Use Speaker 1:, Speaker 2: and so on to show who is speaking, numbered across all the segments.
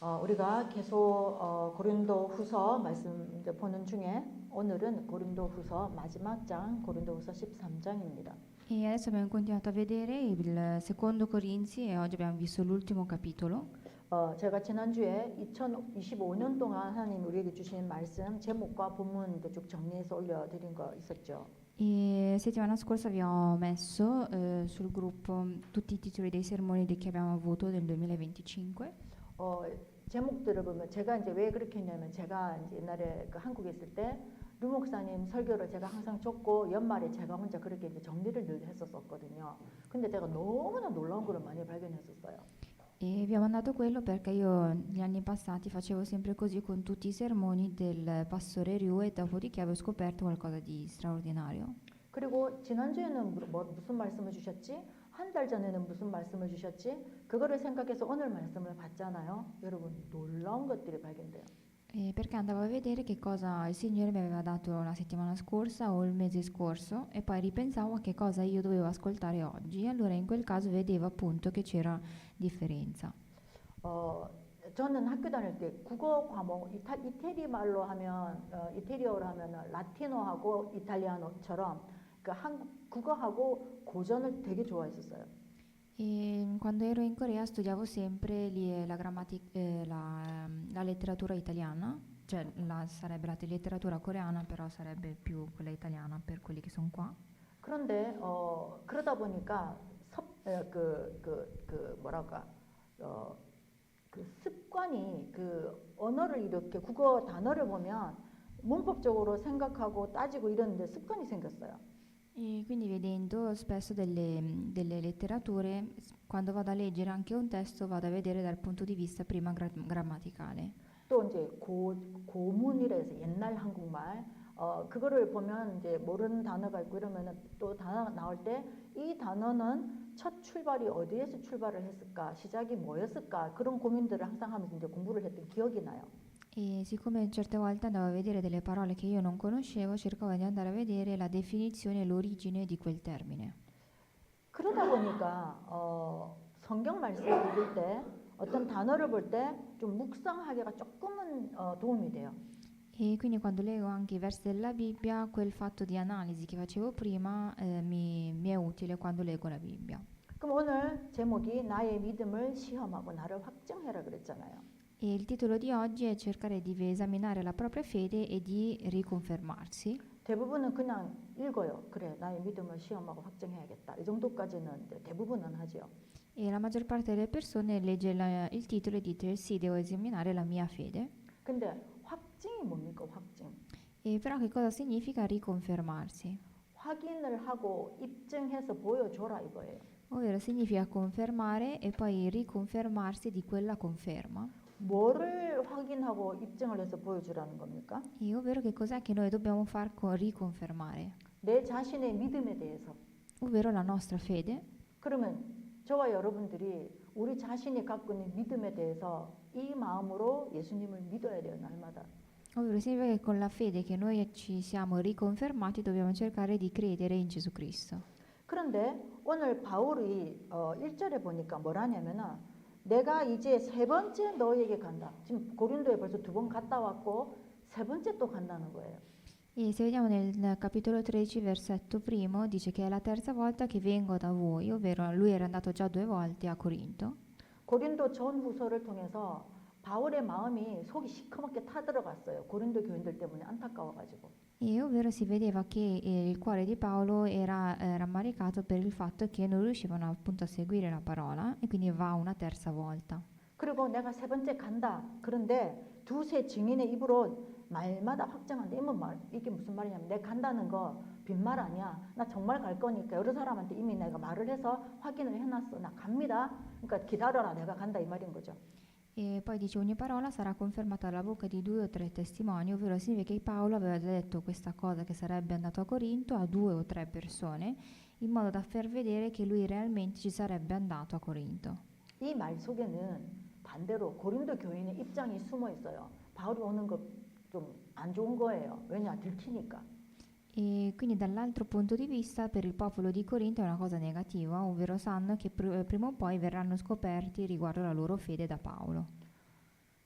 Speaker 1: 우리가 계속 고린도후서 말씀 이제 보는 중에 오늘은 고린도후서 마지막 장 고린도후서 13장입니다.
Speaker 2: E adesso abbiamo continuato a vedere il secondo Corinzi e oggi abbiamo visto l'ultimo capitolo.
Speaker 1: 제가 지난주에 2025년 동안 하나님 우리에게 주신 말씀 제목과 본문 이제 쭉 정리해서 올려드린 거 있었죠.
Speaker 2: E settimana scorsa vi ho messo sul gruppo tutti i titoli dei sermoni che abbiamo avuto nel 2025.
Speaker 1: 제목들을 보면 제가 이제 왜 그렇게 했냐면 제가 이제 옛날에 그 한국에 있을 때 류 목사님 설교를 제가 항상 줬고 연말에 제가 혼자 그렇게 이제 정리를 늘 했었거든요. 근데 제가 너무나 놀라운 걸 많이 발견했었어요.
Speaker 2: E vi ho mandato quello perché io negli anni passati facevo sempre così con tutti i sermoni del pastore Ryu e dopodiché avevo scoperto qualcosa di straordinario.
Speaker 1: 그리고 지난주에는 무슨 말씀을 주셨지? 한 달 전에는 무슨 말씀을 주셨지? 그거를 생각해서 오늘 말씀을 봤잖아요. 여러분 놀라운 것들이 발견돼요.
Speaker 2: E perché andavo a vedere che cosa il Signore mi aveva dato la settimana scorsa o il mese scorso e poi ripensavo a che cosa io dovevo ascoltare oggi. E allora in quel caso vedevo appunto che c'era differenza.
Speaker 1: 저는 학교 다닐 때 국어 과목 이태리 말로 하면 이태리어로 하면 라틴어하고 이탈리아노처럼 그 한국 국어하고 고전을 되게 좋아했었어요.
Speaker 2: E quando ero in Corea studiavo sempre la letteratura italiana, cioè sarebbe la letteratura coreana, però sarebbe più quella italiana per quelli che sono qua.
Speaker 1: 그런데 그러다 보니까 뭐랄까 그 습관이 그 언어를 이렇게 국어 단어를 보면 문법적으로 생각하고 따지고 이러는데 습관이 생겼어요.
Speaker 2: E quindi vedendo spesso delle letterature, quando vado a leggere anche un testo vado a vedere dal punto di vista prima grammaticale.
Speaker 1: 또 이제 고문이라 해서 옛날 한국말 그거를 보면 이제 모르는 단어가 있고 이러면은 또 단어 나올 때 이 단어는 첫 출발이 어디에서 출발을 했을까, 시작이 뭐였을까 그런 고민들을 항상 하면서 이제 공부를 했던 기억이 나요.
Speaker 2: E siccome certe volte andavo a vedere delle parole che io non conoscevo, cercavo di andare a vedere la definizione e l'origine di quel termine.
Speaker 1: 그러다 보니까 성경 말씀을 읽을 때 어떤 단어를 볼 때 좀 묵상하기가 조금은 도움이 돼요.
Speaker 2: E quindi quando leggo anche i versi della Bibbia, quel fatto di analisi che facevo prima mi è utile quando leggo la Bibbia.
Speaker 1: 그럼 오늘 제목이 나의 믿음을 시험하고 나를 확증해라 그랬잖아요.
Speaker 2: E il titolo di oggi è cercare di esaminare la propria fede e di riconfermarsi.
Speaker 1: 대부분은 그냥 읽어요. 그래, 나의 믿음을 시험하고 확증해야겠다. 이 정도까지는 대부분은 하죠.
Speaker 2: E la maggior parte delle persone legge il titolo e dice sì, devo esaminare la mia fede.
Speaker 1: 근데 확증이 뭡니까? 확증.
Speaker 2: E però che cosa significa riconfermarsi?
Speaker 1: 확인을 하고 입증해서 보여줘라 이거예요.
Speaker 2: Ovvero significa confermare e poi riconfermarsi di quella conferma.
Speaker 1: 뭐를 확인하고 입증을 해서 보여주라는 겁니까?
Speaker 2: E ovvero che cos'è che noi dobbiamo far riconfermare?
Speaker 1: 내 자신의 믿음에 대해서.
Speaker 2: Ovvero la nostra fede.
Speaker 1: 그러면 저와 여러분들이 우리 자신이 갖고 있는 믿음에 대해서 이 마음으로 예수님을 믿어야 돼요, 날마다.
Speaker 2: Ovvero significa che con la fede che noi ci siamo riconfermati dobbiamo cercare di credere in Gesù Cristo.
Speaker 1: 그런데 오늘 바울이 1절에 보니까 뭐라냐면은 내가 이제 세 번째 너에게 간다. 지금 고린도에 벌써 2번 갔다 왔고 세 번째 또 간다는 거예요.
Speaker 2: E se vediamo nel capitolo 13, versetto primo, dice che è la terza volta che vengo da voi, ovvero lui era andato già 2 volte a Corinto.
Speaker 1: 고린도 전후서를 통해서 바울의 마음이 속이 시커멓게 타들어갔어요. 고린도 교인들 때문에 안타까워가지고.
Speaker 2: E ovvero si vedeva che il cuore di Paolo era rammaricato per il fatto che non riuscivano appunto a seguire la parola e quindi va una terza volta.
Speaker 1: 그리고 내가 세 번째 간다. 그런데 두세 증인의 입으로 말마다 확정한다. 이게 무슨 말이냐면 내가 간다는 거 빈말 아니야. 나 정말 갈 거니까 여러 사람한테 이미 내가 말을 해서 확인을 해놨어. 나 갑니다. 그러니까 기다려라. 내가 간다 이 말인 거죠.
Speaker 2: E poi dice ogni parola sarà confermata dalla bocca di 2 o 3 testimoni, ovvero significa che Paolo aveva già detto questa cosa che sarebbe andato a Corinto a 2 o 3 persone, in modo da far vedere che lui realmente ci sarebbe andato a Corinto.
Speaker 1: 이 말 속에는 반대로 고린도 교인의 입장이 숨어 있어요. 바울이 오는 거 좀 안 좋은 거예요. 왜냐? 들키니까.
Speaker 2: E quindi dall'altro punto di vista per il popolo di Corinto è una cosa negativa, ovvero sanno che prima o poi verranno scoperti riguardo la loro fede da Paolo.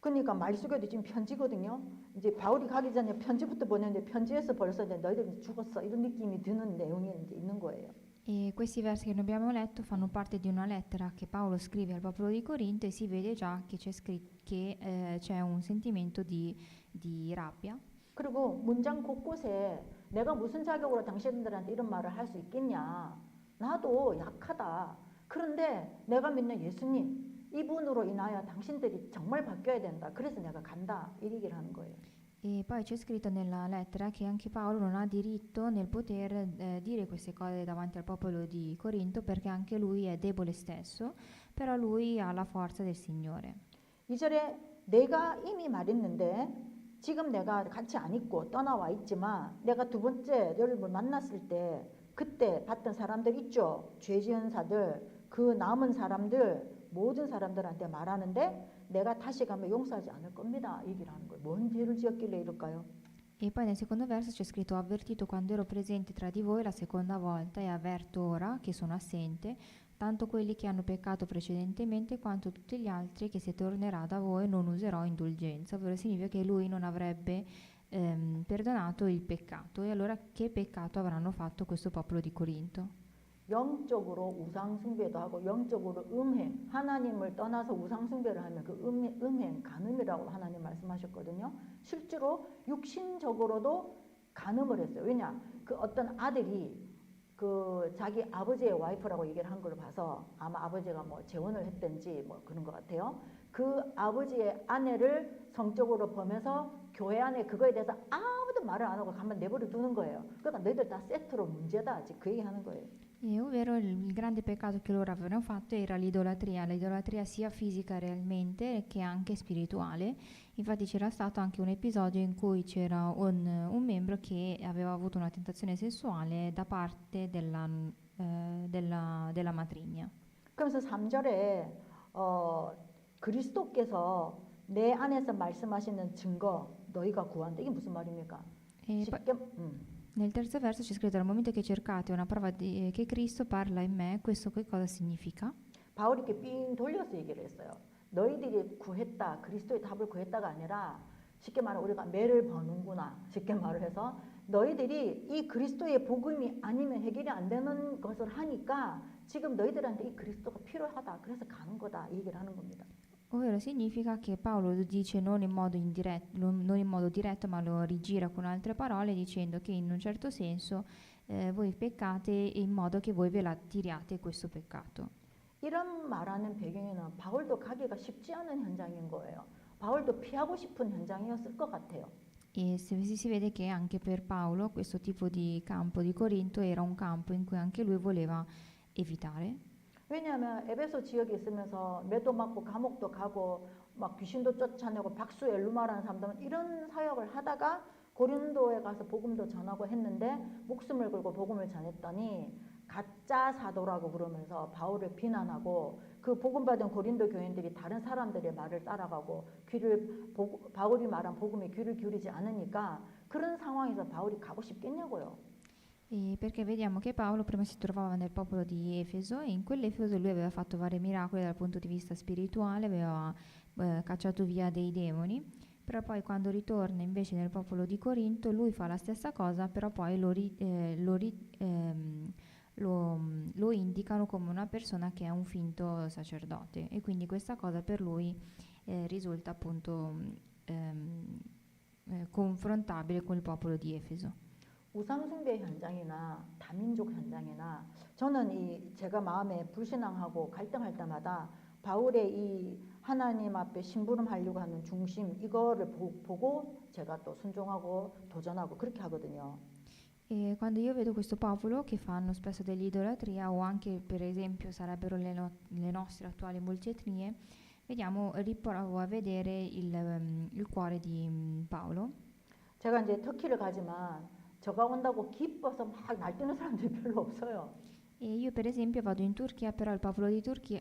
Speaker 1: 그러니까 말씀에도 지금 편지거든요. 이제 바울이 가기 전에 편지부터 보냈는데 편지에서 벌써 이제 너희들은 죽었어 이런 느낌이 드는 내용이 이제 있는 거예요.
Speaker 2: E questi versi che noi abbiamo letto fanno parte di una lettera che Paolo scrive al popolo di Corinto e si vede già che c'è un sentimento di rabbia.
Speaker 1: 그리고 문장 곳곳에 내가 무슨 자격으로 당신들한테 이런 말을 할 수 있겠냐. 나도 약하다. 그런데 내가 믿는 예수님 이분으로 인하여 당신들이 정말 바뀌어야 된다. 그래서 내가 간다. 이 얘기를 하는 거예요.
Speaker 2: E poi c'è scritto nella lettera che anche Paolo non ha diritto nel poter dire queste cose davanti al popolo di Corinto perché anche lui è debole stesso, però lui ha la forza del Signore.
Speaker 1: 2절에 내가 이미 말했는데 지금 내가 같이 안 있고 떠나와 있지만 내가 두 번째 여러분을 만났을 때 그때 봤던 사람들 있죠. 죄 지은 자들, 그 남은 사람들 모든 사람들한테 말하는데 내가 다시 가면 용서하지 않을 겁니다. 얘기를 하는 거예요. 뭔 죄를 지었길래 이럴까요?
Speaker 2: E poi nel secondo verso c'è scritto: ho avvertito quando ero presente tra di voi la seconda volta e avverto ora che sono assente, tanto quelli che hanno peccato precedentemente quanto tutti gli altri, che se tornerà da voi non userò indulgenza, ovvero significa che lui non avrebbe perdonato il peccato. E allora che peccato avranno fatto questo popolo di Corinto?
Speaker 1: 영적으로 우상 숭배도 하고 영적으로 음행, 하나님을 떠나서 우상 숭배를 하면 그 음행, 간음이라고 하나님 말씀하셨거든요. 실제로 육신적으로도 간음을 했어요. 왜냐? 그 어떤 아들이 그 자기 아버지의 와이프라고 얘기를 한 걸 봐서 아마 아버지가 뭐 재혼을 했든지 뭐 그런 것 같아요. 그 아버지의 아내를 성적으로 범해서 교회 안에 그거에 대해서 아무도 말을 안 하고 가만 내버려 두는 거예요. 그러니까 너희들 다 세트로 문제다. 그 얘기 하는 거예요.
Speaker 2: Ovvero il grande peccato che loro avevano fatto era l'idolatria sia fisica realmente che anche spirituale. Infatti c'era stato anche un episodio in cui c'era un membro che aveva avuto una tentazione sessuale da parte della matrigna.
Speaker 1: 그래서 3절에 그리스도께서 내 안에서 말씀하시는 증거 너희가 구한다. 이게 무슨 말입니까?
Speaker 2: E poi, nel terzo verso c'è scritto: al momento che cercate una prova che Cristo parla in me, questo che cosa significa?
Speaker 1: 바울이 이렇게 삥 돌려서 얘기를 했어요. 너희들이 구했다, 그리스도의 답을 구했다가 아니라 쉽게 말하면 우리가 매를 버는구나. 쉽게 말을 해서 너희들이 이 그리스도의 복음이 아니면 해결이 안 되는 것을 하니까 지금 너희들한테 이 그리스도가 필요하다. 그래서 가는 거다. 이 얘기를 하는 겁니다.
Speaker 2: Ovvero significa che Paolo lo dice non in modo diretto, ma lo rigira con altre parole dicendo che in un certo senso voi peccate in modo che voi ve la tiriate questo peccato.
Speaker 1: 이런 말하는 배경에는 바울도 가기가 쉽지 않은 현장인 거예요. 바울도 피하고 싶은 현장이었을 것 같아요.
Speaker 2: E si vede che anche per Paolo questo tipo di campo di Corinto era un campo in cui anche lui voleva evitare.
Speaker 1: 왜냐하면 에베소 지역에 있으면서 매도 맞고 감옥도 가고 막 귀신도 쫓아내고 박수 엘루마라는 사람들은 이런 사역을 하다가 고린도에 가서 복음도 전하고 했는데 목숨을 걸고 복음을 전했더니 가짜 사도라고 그러면서 바울을 비난하고 그 복음 받은 고린도 교인들이 다른 사람들의 말을 따라가고 바울이 말한 복음에 귀를 기울이지 않으니까 그런 상황에서 바울이 가고 싶겠냐고요.
Speaker 2: E perché vediamo che Paolo prima si trovava nel popolo di Efeso e in quell'Efeso lui aveva fatto vari miracoli dal punto di vista spirituale, aveva cacciato via dei demoni, però poi quando ritorna invece nel popolo di Corinto lui fa la stessa cosa, però poi lo indicano come una persona che è un finto sacerdote e quindi questa cosa per lui risulta appunto confrontabile con il popolo di Efeso.
Speaker 1: 우상숭배 현장이나 다민족 현장이나 저는 제가 마음에 불신앙하고 갈등할 때마다 바울의 이 하나님 앞에 심부름하려고 하는 중심 이거를 보고 제가 또 순종하고 도전하고 그렇게 하거든요.
Speaker 2: E quando io vedo questo popolo che fanno spesso dell'idolatria o anche per esempio sarebbero le nostre attuali multietnie, riprovo a vedere il cuore di Paolo.
Speaker 1: 제가 이제 터키를 가지만 저가 온다고 기뻐서 막 날뛰는 사람들이 별로 없어요.
Speaker 2: E io per esempio vado in Turchia, però il popolo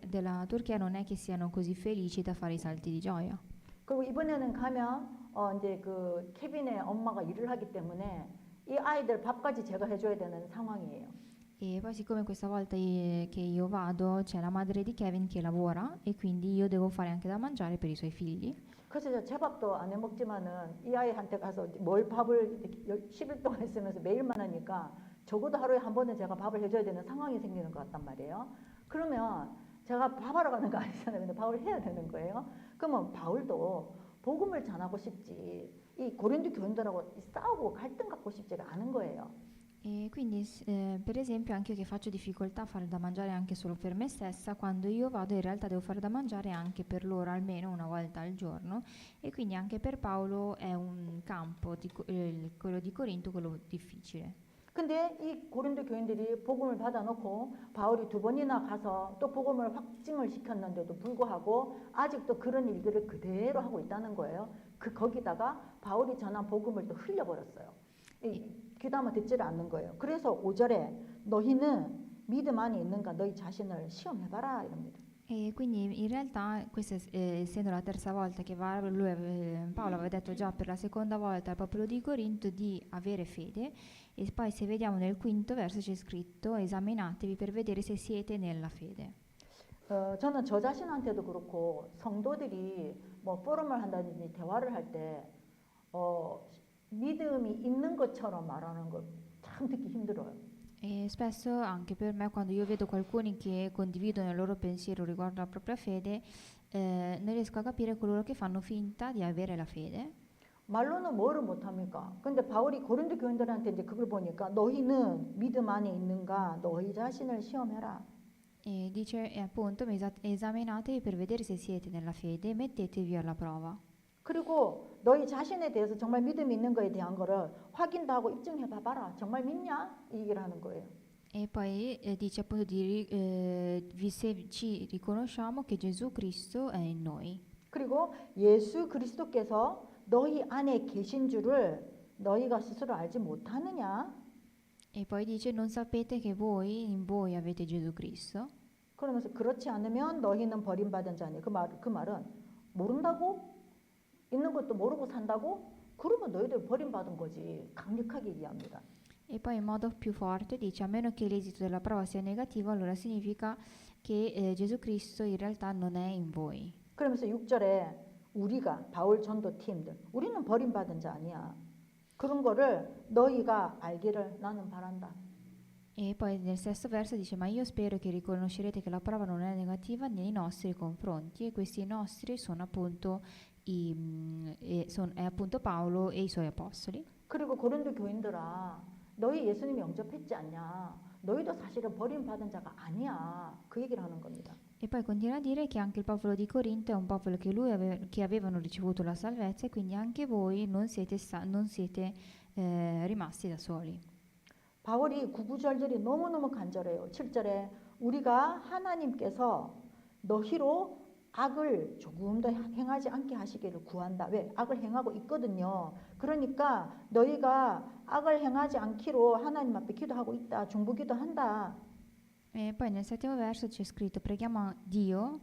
Speaker 2: della Turchia non è che siano così felici da fare i salti di gioia.
Speaker 1: 그리고 이번에는 가면 이제 그 케빈의 엄마가 일을 하기 때문에 이 아이들 밥까지 제가 해줘야 되는 상황이에요.
Speaker 2: E poi siccome questa volta che io vado c'è la madre di Kevin che lavora e quindi io devo fare anche da mangiare per i suoi figli.
Speaker 1: 그래서 제가 제 밥도 안 해 먹지만은 이 아이한테 가서 뭘 밥을 10일 동안 있으면서 매일만 하니까 적어도 하루에 한 번은 제가 밥을 해줘야 되는 상황이 생기는 것 같단 말이에요. 그러면 제가 밥하러 가는 거 아니잖아요. 근데 밥을 해야 되는 거예요. 그러면 바울도 복음을 전하고 싶지 이 고린도 교인들하고 싸우고 갈등 갖고 싶지가 않은 거예요.
Speaker 2: E quindi, per esempio, anche io che faccio difficoltà a fare da mangiare anche solo per me stessa, quando io vado in realtà devo fare da mangiare anche per loro almeno una volta al giorno, e quindi anche per Paolo è un campo, quello di Corinto, quello difficile.
Speaker 1: 근데 이 고린도 교인들이 복음을 받아놓고 바울이 2번이나 가서 또 복음을 확증을 시켰는데도 불구하고 아직도 그런 일들을 그대로 하고 있다는 거예요. 거기다가 바울이 전한 복음을 또 흘려버렸어요. 귀담아 듣지를 않는 거예요. 그래서 5절에 너희는 믿음 안에 있는가 너희 자신을 시험해봐라 이럽니다.
Speaker 2: E quindi in realtà, questa essendo la terza volta che Paolo aveva detto già per la seconda volta al popolo di Corinto di avere fede, e poi se vediamo nel quinto verso c'è scritto esaminatevi per vedere se siete nella fede.
Speaker 1: 저는 저 자신한테도 그렇고 성도들이 뭐 포럼을 한다든지 대화를 할 때 믿음이 있는 것처럼 말하는 걸 참 듣기 힘들어요.
Speaker 2: E spesso anche per me, quando io vedo qualcuno che condividono il loro pensiero riguardo alla propria fede, non riesco a capire coloro che fanno finta di avere la fede.
Speaker 1: 말로는 뭐를 못합니까? 근데 바울이 고린도 교인들한테 이제 그걸 보니까 너희는 믿음 안에 있는가 너희 자신을 시험해라.
Speaker 2: E dice appunto esaminatevi per vedere se siete nella fede e mettetevi alla prova.
Speaker 1: 그리고 너희 자신에 대해서 정말 믿음이 있는 거에 대한 거를 확인도 하고 입증해 봐봐라. 정말 믿냐? 이 얘기를 하는 거예요.
Speaker 2: E poi dice appunto se ci riconosciamo che Gesù Cristo è in noi.
Speaker 1: 그리고 예수 그리스도께서 너희 안에 계신 줄을 너희가 스스로 알지 못하느냐?
Speaker 2: E poi dice non sapete che in voi avete Gesù Cristo?
Speaker 1: 그러면서 그렇지 않으면 너희는 버림받은 자니. 그 말은 모른다고? 있는 것도 모르고 산다고? 그러면 너희들 버림받은 거지. 강력하게 얘기합니다.
Speaker 2: E poi in modo più forte dice a meno che l'esito della prova sia negativo, allora significa che Gesù Cristo in realtà non è in voi.
Speaker 1: 그러면서 6절에 우리가 바울 전도팀들 우리는 버림받은 자 아니야. 그런 거를 너희가 알기를 나는 바란다.
Speaker 2: E poi nel sesto verso dice ma io spero che riconoscerete che la prova non è negativa nei nostri confronti, e questi nostri sono appunto è appunto Paolo e i suoi apostoli.
Speaker 1: 그리고 고린도 교인들아 너희 예수님 영접했지 않냐. 너희도 사실은 버림받은 자가 아니야. 그 얘기를 하는 겁니다.
Speaker 2: E poi continua a dire che anche il popolo di Corinto è un popolo che avevano ricevuto la salvezza, e quindi anche voi non siete rimasti da soli.
Speaker 1: 바울이 9, 9절들이 너무너무 간절해요. 7절에 우리가 하나님께서 너희로 악을 조금 더 행하지 않게 하시기를 구한다. 왜? 악을 행하고 있거든요. 그러니까 너희가 악을 행하지 않기로 하나님 앞에 기도하고 있다. 중보기도 한다.
Speaker 2: E poi nel settimo verso c'è scritto preghiamo a Dio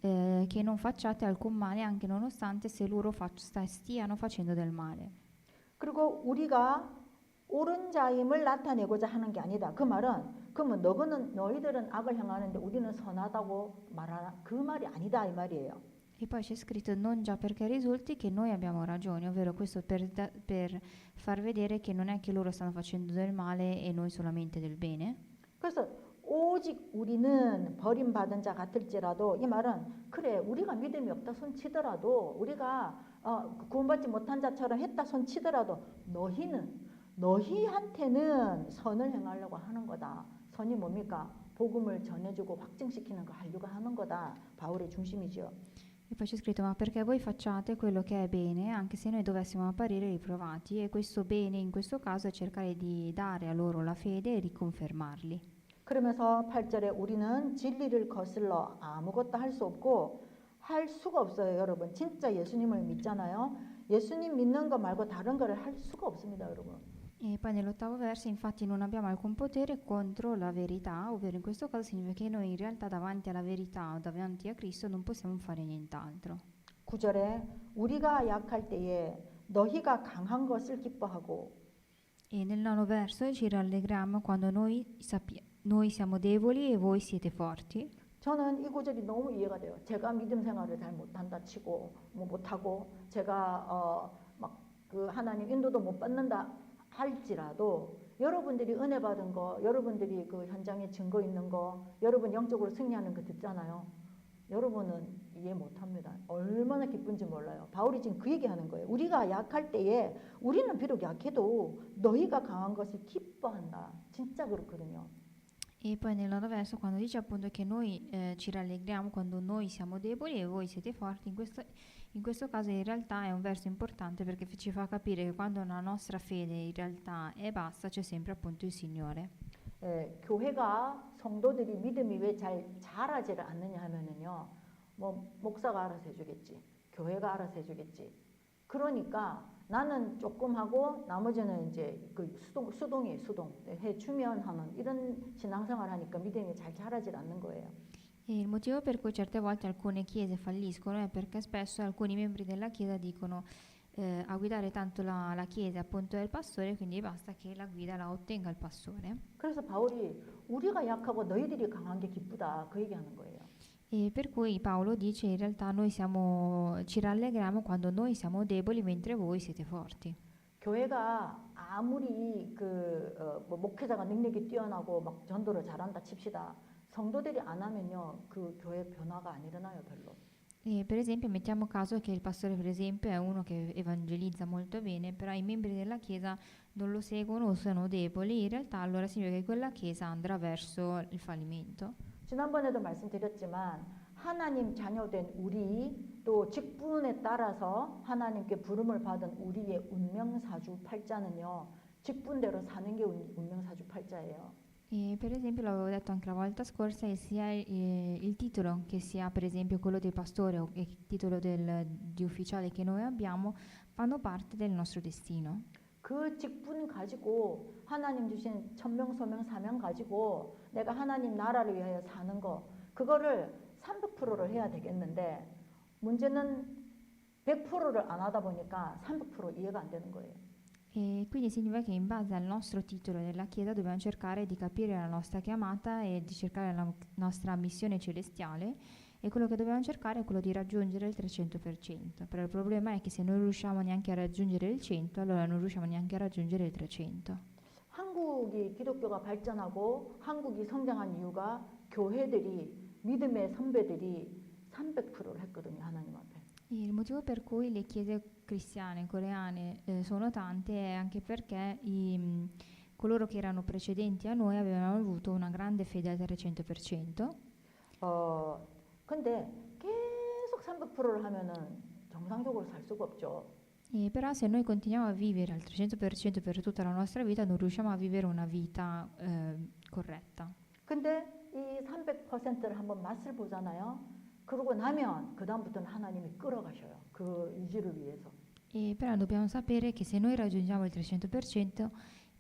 Speaker 2: che non facciate alcun male anche nonostante se loro stiano facendo del male.
Speaker 1: 그리고 우리가 옳은 자임을 나타내고자 하는 게 아니다. 그 말은 그러면 너희들은 악을 행하는데 우리는 선하다고 말하나? 그 말이 아니다 이 말이에요.
Speaker 2: E poi c'è scritto non già perché risulti che noi abbiamo ragione, ovvero questo per far vedere che non è che loro stanno facendo del male e noi solamente del bene.
Speaker 1: 그래서 오직 우리는 버림받은 자 같을지라도 이 말은 그래 우리가 믿음이 없다 손치더라도 우리가 구원받지 못한 자처럼 했다 손치더라도 너희한테는 선을 행하려고 하는 거다. 선이 뭡니까? 복음을 전해주고 확증시키는 거 하려고 하는 거다. 바울의 중심이죠.
Speaker 2: E poi c'è scritto ma perché voi facciate quello che è bene anche se noi dovessimo apparire riprovati, e questo bene in questo caso è cercare di dare a loro la fede e riconfermarli.
Speaker 1: 그러면서 8절에 우리는 진리를 거슬러 아무것도 할 수 없고 할 수가 없어요. 여러분 진짜 예수님을 믿잖아요. 예수님 믿는 거 말고 다른 거를 할 수가 없습니다. 여러분.
Speaker 2: E poi nell'ottavo verso infatti non abbiamo alcun potere contro la verità, ovvero in questo caso significa che noi in realtà davanti alla verità o davanti a Cristo non possiamo fare nient'altro.
Speaker 1: 9절에 우리가 약할 때에 너희가 강한 것을 기뻐하고
Speaker 2: E nel nono verso ci rallegriamo quando noi siamo deboli e voi siete forti.
Speaker 1: 저는 이 구절이 너무 이해가 돼요. 제가 믿음 생활을 잘 못한다 치고 뭐 못하고 제가 막 그 하나님 인도도 못 받는다 할지라도 여러분들이 은혜 받은 거, 여러분들이 그 현장에 증거 있는 거, 여러분 영적으로 승리하는 거 듣잖아요. 여러분은 이해 못합니다. 얼마나 기쁜지 몰라요. 바울이 지금 그 얘기하는 거예요. 우리가 약할 때에 우리는 비록 약해도 너희가 강한 것을 기뻐한다. 진짜 그렇거든요.
Speaker 2: E poi nel nono verso, quando dice appunto che noi ci rallegriamo quando noi siamo deboli e voi siete forti, in questo caso in realtà è un verso importante perché ci fa capire che quando la nostra fede in realtà è bassa, c'è sempre appunto il Signore.
Speaker 1: 교회가 성도들이 믿음이 왜 잘 자라지를 않느냐 하면은요. 뭐 목사가 알아서 해주겠지. 교회가 알아서 해주겠지. 그러니까 나는 조금 하고 나머지는 이제 그 수동 해주면 하는 이런 신앙생활 하니까 믿음이 잘 자라질 않는 거예요.
Speaker 2: E il motivo per cui certe volte alcune chiese falliscono è perché spesso alcuni membri della chiesa dicono a guidare tanto la chiesa appunto è il pastore, quindi basta che la guida la ottenga il pastore.
Speaker 1: 그래서 바울이 우리가 약하고 너희들이 강한 게 기쁘다 그 얘기하는 거예요.
Speaker 2: E per cui Paolo dice in realtà ci rallegriamo quando noi siamo deboli mentre voi siete forti.
Speaker 1: 교회가 아무리 뭐 목회자가 능력이 뛰어나고 막 전도를 잘한다 칩시다. 성도들이 안 하면요 그 교회 변화가 안 일어나요 별로.
Speaker 2: E per esempio mettiamo caso che il pastore per esempio è uno che evangelizza molto bene, però i membri della chiesa non lo seguono o sono deboli, in realtà allora significa che quella chiesa andrà verso il fallimento.
Speaker 1: 지난번에도 말씀드렸지만 하나님 자녀된 우리 또 직분에 따라서 하나님께 부름을 받은 우리의 운명사주 팔자는요 직분대로 사는 게 운명사주 팔자예요.
Speaker 2: E per esempio l'avevo detto anche la volta scorsa, e sia il titolo che sia per esempio quello del pastore o il titolo di ufficiale che noi abbiamo fanno parte del nostro destino.
Speaker 1: 그 직분 가지고 하나님 주신 천명 소명 사명 가지고 내가 하나님 나라를 위하여 사는 거 그거를 300%를 해야 되겠는데 문제는 100%를 안 하다 보니까 300% 이해가 안 되는 거예요.
Speaker 2: E quindi significa che in base al nostro titolo della Chiesa dobbiamo cercare di capire la nostra chiamata e di cercare la nostra missione celestiale, e quello che dobbiamo cercare è quello di raggiungere il 300%. Però il problema è che se non riusciamo neanche a raggiungere il 100, allora non riusciamo neanche a raggiungere il 300.
Speaker 1: 한국이 기독교가 발전하고 한국이 성장한 이유가 교회들이 믿음의 선배들이 300%를 했거든요 하나님 앞에.
Speaker 2: Il motivo per cui le chiese cristiane coreane sono tante è anche perché coloro che erano precedenti a noi avevano avuto una grande fede al 300%.
Speaker 1: 근데 계속 300%를 하면은 정상적으로 살 수가 없죠.
Speaker 2: E però se noi continuiamo a vivere al 300% per tutta la nostra vita non riusciamo a vivere una vita corretta.
Speaker 1: 근데 이 300%를 한번 맛을 보잖아요. 그러고 나면 그 다음부터는 하나님이 끌어가셔요. 그 유지를 위해서.
Speaker 2: E però dobbiamo sapere che se noi raggiungiamo il 300%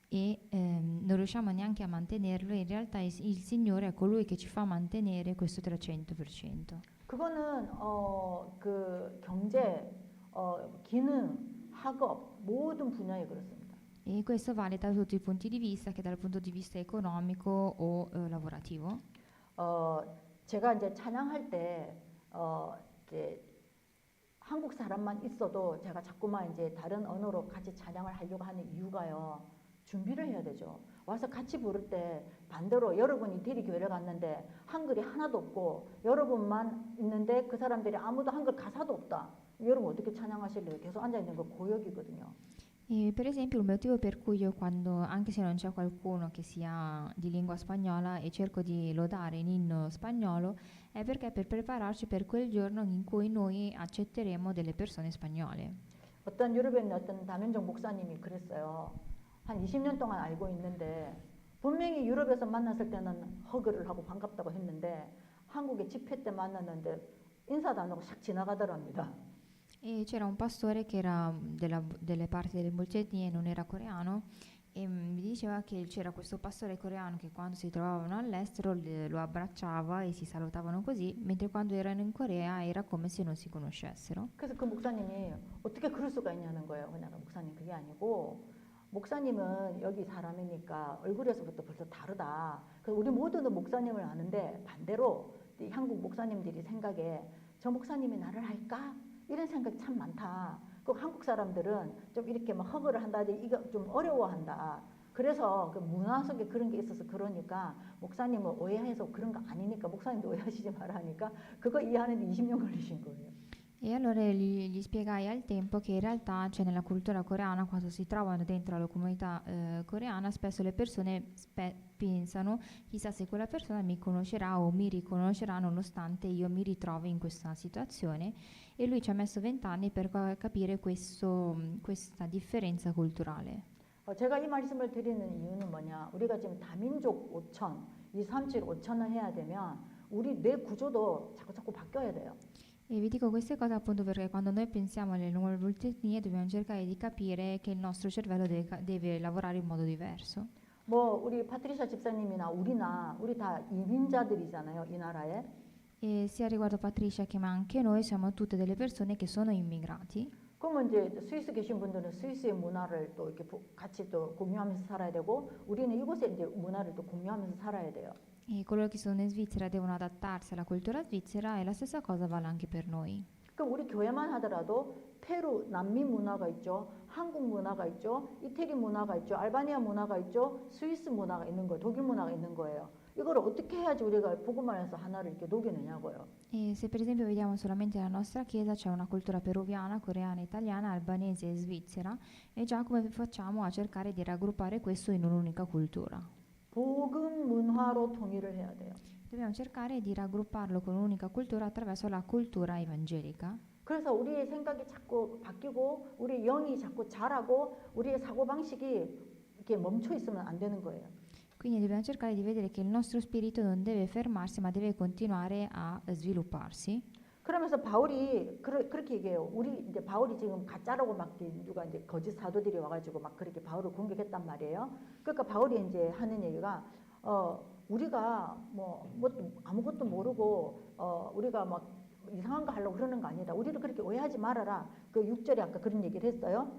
Speaker 2: e non riusciamo neanche a mantenerlo, in realtà il Signore è colui che ci fa mantenere questo 300%.
Speaker 1: 그거는 그 경제, 기능, 학업 모든 분야에 그렇습니다.
Speaker 2: E questo vale da tutti i punti di vista, che dal punto di vista economico o lavorativo.
Speaker 1: 제가 이제 찬양할 때 이제 한국 사람만 있어도 제가 자꾸만 이제 다른 언어로 같이 찬양을 하려고 하는 이유가요. 준비를 해야 되죠. 와서 같이 부를 때 반대로 여러분이 대리 교회를 갔는데 한글이 하나도 없고 여러분만 있는데 그 사람들이 아무도 한글 가사도 없다. 여러분 어떻게 찬양하실래요? 계속 앉아 있는 거 고역이거든요.
Speaker 2: E per esempio il motivo per cui io quando, anche se non c'è qualcuno che sia di lingua spagnola e cerco di lodare in inno spagnolo, è perché per prepararci per quel giorno in cui noi accetteremo delle persone spagnole.
Speaker 1: 어떤 유럽에 있는 어떤 담임정 목사님이 그랬어요. 한 20년 동안 알고 있는데 분명히 유럽에서 만났을 때는 허그를 하고 반갑다고 했는데 한국에 집회 때 만났는데 인사도 안 하고 샥 지나가더랍니다.
Speaker 2: E c'era un pastore che era delle parti del Bolcetni e non era coreano, e mi diceva che c'era questo pastore coreano che quando si trovavano all'estero lo abbracciava e si salutavano così, mentre quando erano in Corea era come se non si conoscessero.
Speaker 1: 그래서 그 목사님이 어떻게 그럴 수가 있냐는 거예요. 그냥 목사님 그게 아니고 목사님은 여기 사람이니까 얼굴에서부터 벌써 다르다. 그래서 우리 모두는 목사님을 아는데 반대로 이 한국 목사님들이 생각에 저 목사님이 나를 할까? 이런 생각이 참 많다. 그 한국 사람들은 좀 이렇게 막 허거를 한다든지 이거 좀 어려워한다. 그래서 그 문화 속에 그런 게 있어서 그러니까 목사님은 오해해서 그런 거 아니니까 목사님도 오해하시지 말라 하니까 그거 이해하는데 20년 걸리신 거예요.
Speaker 2: E allora gli spiegai al tempo che in realtà, cioè nella cultura coreana, quando si trovano dentro la comunità coreana, spesso le persone pensano, chissà se quella persona mi conoscerà o mi riconoscerà nonostante io mi ritrovi in questa situazione. E lui ci ha messo 20 anni per capire questa differenza culturale.
Speaker 1: 제가 이 말씀을 드리는 이유는 뭐냐? 우리가 지금 다민족 5천, 237 5천을 해야 되면 우리 뇌 구조도 자꾸 바뀌어야 돼요.
Speaker 2: E vi dico queste cose appunto perché quando noi pensiamo alle nuove multietnie dobbiamo cercare di capire che il nostro cervello deve lavorare in modo diverso.
Speaker 1: 뭐 우리 파트리샤 집사님이나 우리 다 이민자들이잖아요, 이 나라에.
Speaker 2: E sia riguardo Patricia che ma anche noi siamo tutte delle persone che sono immigrati.
Speaker 1: 그러면 이제 스위스 계신 분들은 스위스의 문화를 또 이렇게 같이 또 공유하면서 살아야 되고 우리는 이곳의 이제 문화를 또 공유하면서 살아야 돼요.
Speaker 2: E coloro che sono in Svizzera devono adattarsi alla cultura svizzera e la stessa cosa vale anche per noi.
Speaker 1: 그럼 우리 교회만 하더라도 페루, 남미 문화가 있죠. 한국 문화가 있죠. 이태리 문화가 있죠. 알바니아 문화가 있죠. 스위스 문화가 있는 거예요. 독일 문화가 있는 거예요. 이걸 어떻게 해야지 우리가 복음을 해서 하나를 이렇게 녹여내냐고요.
Speaker 2: E se per esempio vediamo solamente la nostra chiesa, c'è una cultura peruviana, coreana, italiana, albanese e svizzera, e già come facciamo a cercare di raggruppare questo in un'unica cultura?
Speaker 1: 복음 문화로 통일을 해야 돼요.
Speaker 2: Dobbiamo cercare di raggrupparlo con un'unica cultura attraverso la cultura evangelica.
Speaker 1: 그래서 우리의 생각이 자꾸 바뀌고 우리 영이 자꾸 자라고 우리의 사고방식이 이렇게 멈춰 있으면 안 되는 거예요.
Speaker 2: Quindi dobbiamo cercare di vedere che il nostro spirito non deve fermarsi ma deve continuare a svilupparsi.
Speaker 1: 그러면서 바울이 그렇게 얘기해요. 우리 이제 바울이 지금 가짜라고 막 누가 이제 거짓 사도들이 와가지고 막 그렇게 바울을 공격했단 말이에요. 그러니까 바울이 이제 하는 얘기가 우리가 뭐 아무것도 모르고 우리가 막 이상한 거 하려고 그러는 거 아니다. 우리를 그렇게 오해하지 말아라. 그 6절에 아까 그런 얘기를 했어요.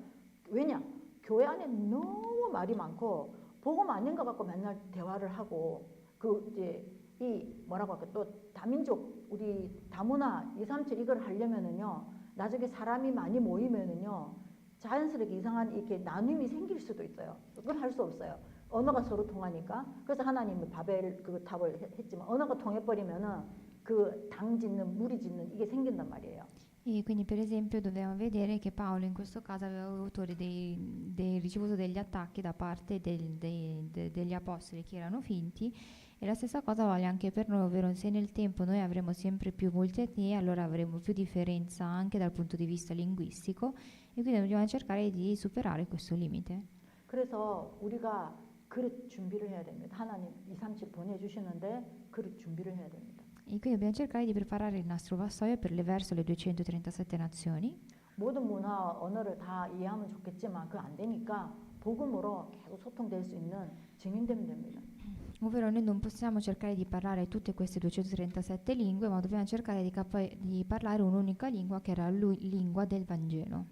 Speaker 1: 왜냐? 교회 안에 너무 말이 많고 복음 아닌 것 같고 맨날 대화를 하고 그 이제 이 뭐라고 할까 또 다민족 우리 다문화 237 이걸 하려면은요 나중에 사람이 많이 모이면은요 자연스럽게 이상한 이렇게 나눔이 생길 수도 있어요. 그건 할 수 없어요. 언어가 서로 통하니까. 그래서 하나님은 바벨 그 탑을 했지만 언어가 통해버리면은 그 당 짓는 무리 짓는 이게 생긴단 말이에요.
Speaker 2: E quindi per esempio dobbiamo vedere che Paolo in questo caso aveva avuto ricevuto degli attacchi da parte degli apostoli che erano finti, e la stessa cosa vale anche per noi, ovvero se nel tempo noi avremo sempre più multietnie, allora avremo più differenza anche dal punto di vista linguistico, e quindi dobbiamo cercare di superare questo limite.
Speaker 1: 그래서 우리가 그릇 준비를 해야 됩니다. 하나님 237 보내주시는데 그릇 준비를 해야 됩니다.
Speaker 2: E quindi dobbiamo cercare di preparare il nostro vassoio per verso le 237 nazioni.
Speaker 1: 모든 문화 언어를 다 이해하면 좋겠지만 그거 안 되니까 복음으로 계속 소통될 수 있는 증인되면 됩니다.
Speaker 2: Ovvero noi non possiamo cercare di parlare tutte queste 237 lingue, ma dobbiamo cercare di parlare un'unica lingua che era la lingua del Vangelo.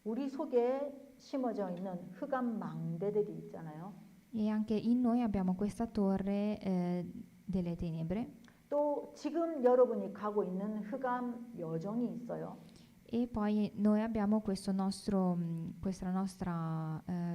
Speaker 1: 우리 속에 심어져 있는 흑암 망대들이 있잖아요.
Speaker 2: E anche in noi abbiamo questa torre delle tenebre.
Speaker 1: 또 지금 여러분이 가고 있는 흑암 여정이 있어요.
Speaker 2: E poi noi abbiamo questo nostro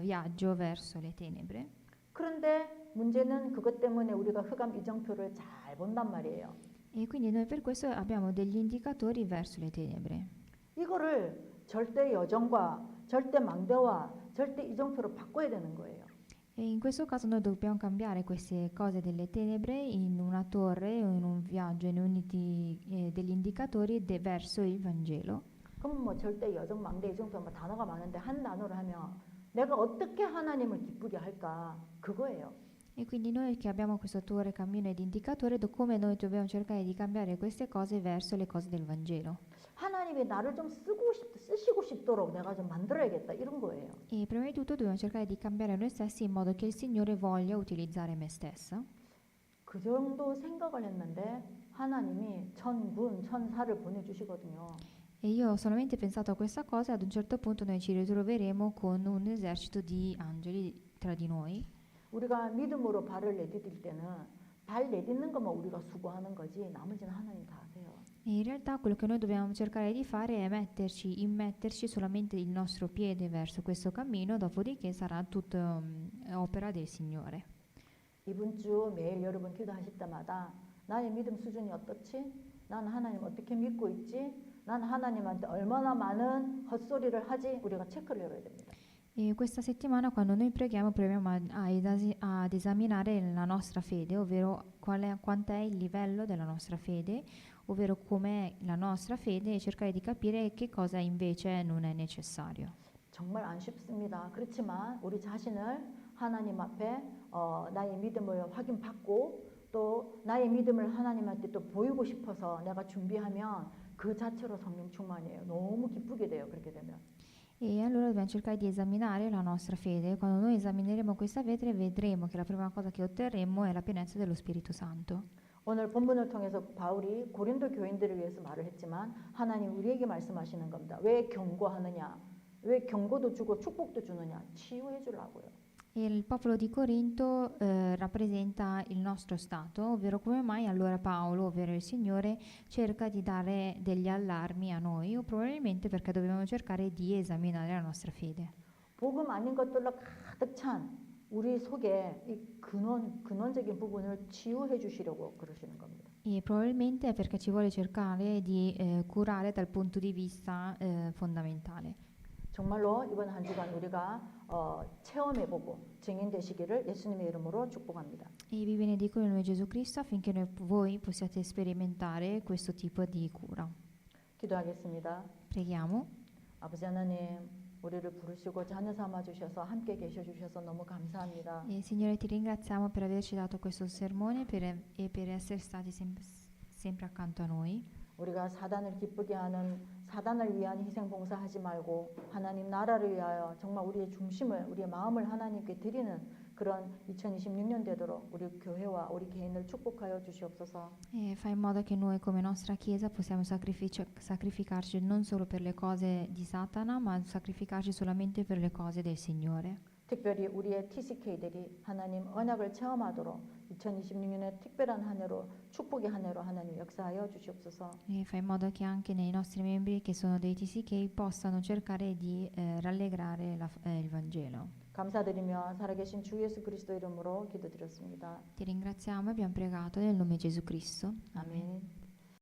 Speaker 2: viaggio verso le tenebre.
Speaker 1: 그런데 문제는 그것 때문에 우리가 흑암 이정표를 잘 본단 말이에요.
Speaker 2: E quindi noi per questo abbiamo degli indicatori verso le tenebre.
Speaker 1: 이거를 절대 여정과 절대 망대와 절대 이정표로 바꿔야 되는 거예요.
Speaker 2: E in questo caso noi dobbiamo cambiare queste cose delle tenebre in una torre o in un viaggio, degli indicatori verso il Vangelo.
Speaker 1: 그럼 뭐 절대 여정, 망대, 이정표 뭐 단어가 많은데 한 단어로 하면 내가 어떻게 하나님을 기쁘게 할까? 그거예요.
Speaker 2: E quindi noi che abbiamo questo torre, cammino ed indicatore, come noi dobbiamo cercare di cambiare queste cose verso le cose del Vangelo.
Speaker 1: 하나님이 나를 좀 쓰시고 싶도록 내가 좀 만들어야겠다 이런 거예요.
Speaker 2: E prima di tutto dobbiamo cercare di cambiare noi stessi in modo che il Signore voglia utilizzare me stessa.
Speaker 1: 그 정도 생각을 했는데 하나님이 천군, 천사를 보내주시거든요.
Speaker 2: E io ho solamente pensato a questa cosa e ad un certo punto noi ci ritroveremo con un esercito di angeli tra di noi.
Speaker 1: 우리가 믿음으로 발을 내디딜 때는 발 내딛는 것만 우리가 수고하는 거지 나머지는 하나님 다 하세요.
Speaker 2: E in realtà quello che noi dobbiamo cercare di fare è immetterci solamente il nostro piede verso questo cammino, dopodiché sarà tutto opera del Signore.
Speaker 1: 이번 주 매일 여러분 기도하실 때마다 나의 믿음 수준이 어떻지? 나는 하나님 어떻게 믿고 있지? 나는 하나님한테 얼마나 많은 헛소리를 하지? 우리가 체크를 해야 됩니다.
Speaker 2: E questa settimana quando noi preghiamo proviamo ad esaminare la nostra fede, ovvero quant'è il livello della nostra fede, ovvero com'è la nostra fede e cercare di capire che cosa invece non è necessario.
Speaker 1: 정말 안 쉽습니다. 그렇지만 우리 자신을 하나님 앞에 나의 믿음을 확인받고 또 나의 믿음을 하나님한테 또 보이고 싶어서 내가 준비하면 그 자체로 성령 충만이에요. 너무 기쁘게 돼요. 그렇게 되면.
Speaker 2: E allora dobbiamo cercare di esaminare la nostra fede. Quando noi esamineremo questa fede vedremo che la prima cosa che otterremo è la pienezza dello Spirito Santo.
Speaker 1: 오늘 본문을 통해서 바울이 고린도 교인들을 위해서 말을 했지만 하나님 우리에게 말씀하시는 겁니다. 왜 경고하느냐? 왜 경고도 주고 축복도 주느냐? 치유해 주려고요.
Speaker 2: E il popolo di Corinto rappresenta il nostro stato, ovvero come mai allora Paolo, ovvero il Signore, cerca di dare degli allarmi a noi, o probabilmente perché dobbiamo cercare di esaminare la nostra fede.
Speaker 1: 복음 아닌 것들로 가득 찬 우리 속에 이 근원적인 부분을 치유해 주시려고 그러시는 겁니다.
Speaker 2: E probabilmente è perché ci vuole cercare di curare dal punto di vista fondamentale.
Speaker 1: 정말로 이번 한 주간 우리가 체험해보고 증인되시기를 예수님의 이름으로 축복합니다.
Speaker 2: E vi benedico nel nome di Gesù Cristo affinché voi possiate sperimentare questo tipo di cura.
Speaker 1: 기도하겠습니다.
Speaker 2: Preghiamo.
Speaker 1: 아버지 하나님, 우리를 부르시고 자녀 삼아 주셔서 함께 계셔 주셔서 너무 감사합니다.
Speaker 2: E Signore, ti ringraziamo per averci dato questo sermone e per essere stati sempre accanto a noi.
Speaker 1: 우리가 사단을 기쁘게 하는 사단을 위한 희생 봉사하지 말고 하나님 나라를 위하여 정말 우리의 중심을 우리의 마음을 하나님께 드리는 그런 2026년 되도록 우리 교회와 우리 개인을 축복하여 주시옵소서.
Speaker 2: E fai in modo che noi come nostra Chiesa possiamo sacrificarci non solo per le cose di Satana, ma sacrificarci solamente per le cose del Signore.
Speaker 1: 특별히 우리의 TCK들이 하나님 언약을 체험하도록 2026년에 특별한 한 해로 축복의 한 해로 하나님 역사하여 주시옵소서.
Speaker 2: E fai in modo che anche nei nostri membri che sono dei TCK possano cercare di rallegrare il Vangelo.
Speaker 1: 감사드리며 살아계신 주 예수 그리스도 이름으로 기도드렸습니다.
Speaker 2: Ti ringraziamo e abbiamo pregato nel nome di Gesù Cristo.
Speaker 1: 아멘.